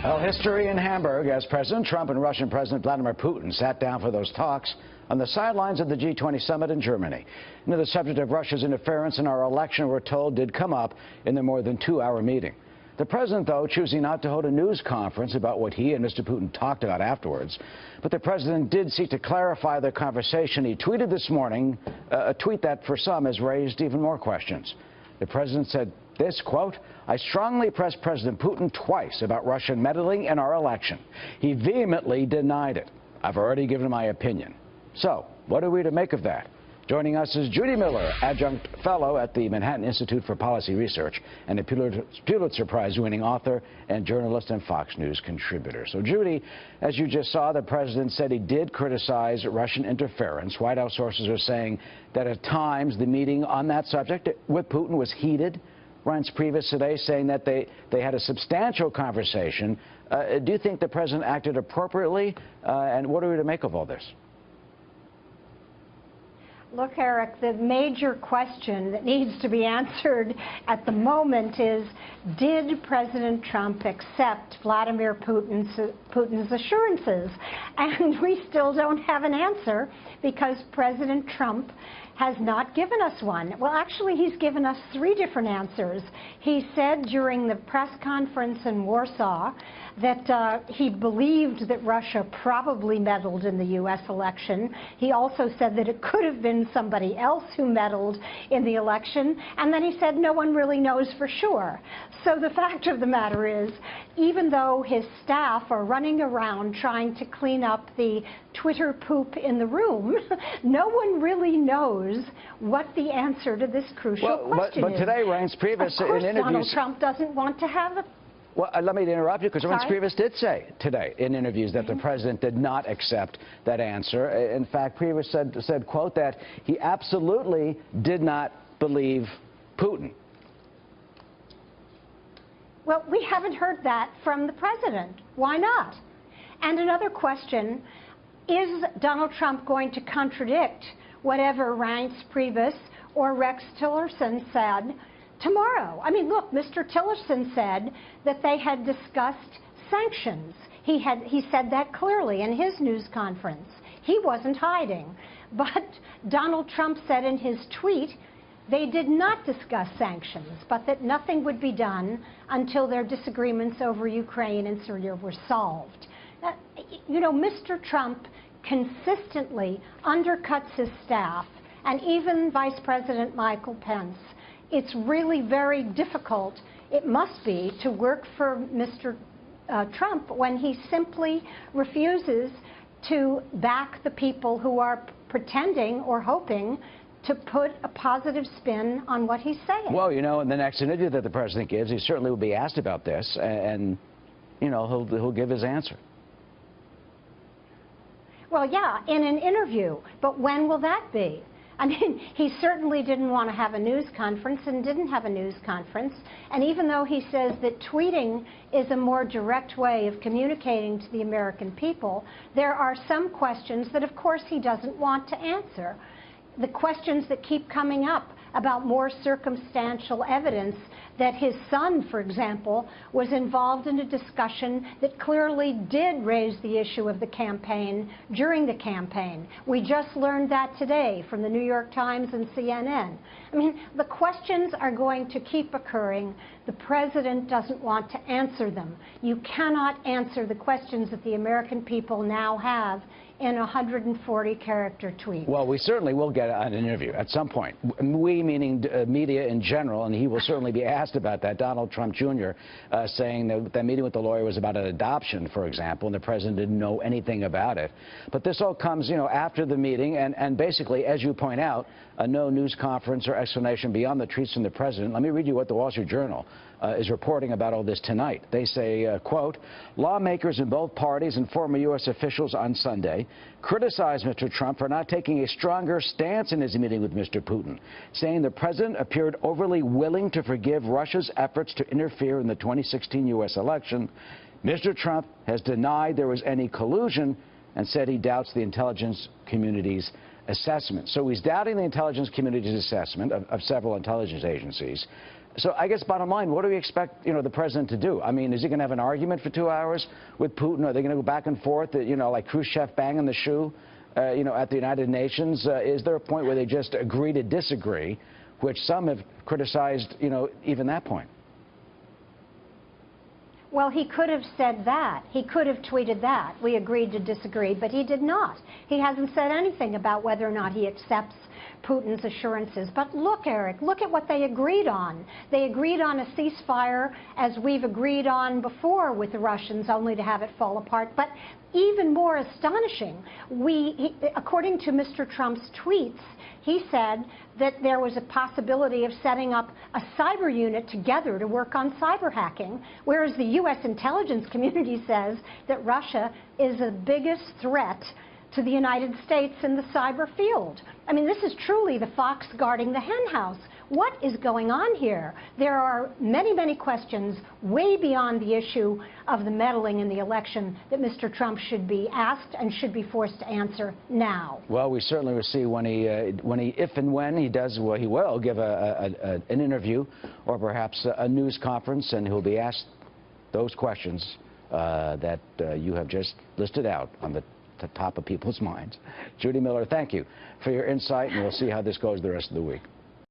Well, history in Hamburg as President Trump and Russian President Vladimir Putin sat down for those talks on the sidelines of the G20 summit in Germany. You know, the subject of Russia's interference in our election, we're told, did come up in the more than 2-hour meeting. The president, though, choosing not to hold a news conference about what he and Mr. Putin talked about afterwards. But the president did seek to clarify the conversation. He tweeted this morning, a tweet that for some has raised even more questions. The president said this, quote, "I strongly pressed President Putin twice about Russian meddling in our election. He vehemently denied it. I've already given my opinion." So, what are we to make of that? Joining us is Judy Miller, adjunct fellow at the Manhattan Institute for Policy Research and a Pulitzer Prize-winning author and journalist and Fox News contributor. So, Judy, as you just saw, the president said he did criticize Russian interference. White House sources are saying that at times the meeting on that subject with Putin was heated. Reince Priebus today saying that they had a substantial conversation. Do you think the president acted appropriately? And what are we to make of all this? Look, Eric, the major question that needs to be answered at the moment is, did President Trump accept Vladimir Putin's assurances? And we still don't have an answer because President Trump has not given us one. Well, actually, he's given us 3 different answers. He said during the press conference in Warsaw that he believed that Russia probably meddled in the U.S. election. He also said that it could have been somebody else who meddled in the election. And then he said no one really knows for sure. So the fact of the matter is, even though his staff are running around trying to clean up the Twitter poop in the room, no one really knows what the answer to this crucial question is. But today, Reince Priebus, of course, in interviews, Donald Trump doesn't want to have a... Well, let me interrupt you, because Reince Priebus did say today in interviews that the president did not accept that answer. In fact, Priebus said, quote, that he absolutely did not believe Putin. Well, we haven't heard that from the president. Why not? And another question, is Donald Trump going to contradict whatever Reince Priebus or Rex Tillerson said tomorrow? I mean, look, Mr. Tillerson said that they had discussed sanctions. He said that clearly in his news conference. He wasn't hiding. But Donald Trump said in his tweet they did not discuss sanctions, but that nothing would be done until their disagreements over Ukraine and Syria were solved. You know, Mr. Trump consistently undercuts his staff, and even Vice President Michael Pence. It's really very difficult, it must be, to work for Mr. Trump when he simply refuses to back the people who are pretending or hoping to put a positive spin on what he's saying. Well, you know, in the next interview that the president gives, he certainly will be asked about this, and you know, he'll give his answer. Well, yeah, in an interview, but when will that be? I mean, he certainly didn't want to have a news conference and didn't have a news conference. And even though he says that tweeting is a more direct way of communicating to the American people, there are some questions that, of course, he doesn't want to answer. The questions that keep coming up about more circumstantial evidence that his son, for example, was involved in a discussion that clearly did raise the issue of the campaign during the campaign. We just learned that today from the New York Times and CNN. I mean, the questions are going to keep occurring. The president doesn't want to answer them. You cannot answer the questions that the American people now have in a 140-character tweet. Well, we certainly will get an interview at some point. We, meaning media in general, and he will certainly be asked about that. Donald Trump Jr. Saying that that meeting with the lawyer was about an adoption, for example, and the president didn't know anything about it. But this all comes, you know, after the meeting, and basically, as you point out, no news conference or explanation beyond the tweets from the president. Let me read you what the Wall Street Journal is reporting about all this tonight. They say, quote, lawmakers in both parties and former U.S. officials on Sunday criticized Mr. Trump for not taking a stronger stance in his meeting with Mr. Putin, saying the president appeared overly willing to forgive Russia's efforts to interfere in the 2016 U.S. election. Mr. Trump has denied there was any collusion and said he doubts the intelligence community's assessment. So he's doubting the intelligence community's assessment of several intelligence agencies. So I guess bottom line, what do we expect, the president to do? I mean, is he going to have an argument for 2 hours with Putin? Are they going to go back and forth, like Khrushchev banging the shoe, at the United Nations? Is there a point where they just agree to disagree, which some have criticized, even that point? Well, he could have said that. He could have tweeted that. We agreed to disagree, but he did not. He hasn't said anything about whether or not he accepts Putin's assurances. But look, Eric, look at what they agreed on. They agreed on a ceasefire, as we've agreed on before with the Russians, only to have it fall apart. But even more astonishing, according to Mr. Trump's tweets, he said that there was a possibility of setting up a cyber unit together to work on cyber hacking, whereas the U.S. intelligence community says that Russia is the biggest threat to the United States in the cyber field. I mean, this is truly the fox guarding the hen house. What is going on here? There are many, many questions way beyond the issue of the meddling in the election that Mr. Trump should be asked and should be forced to answer now. Well, we certainly will see when if and when he does, well, he will give an interview or perhaps a news conference, and he'll be asked those questions that you have just listed out on the top of people's minds. Judy Miller, thank you for your insight, and we'll see how this goes the rest of the week.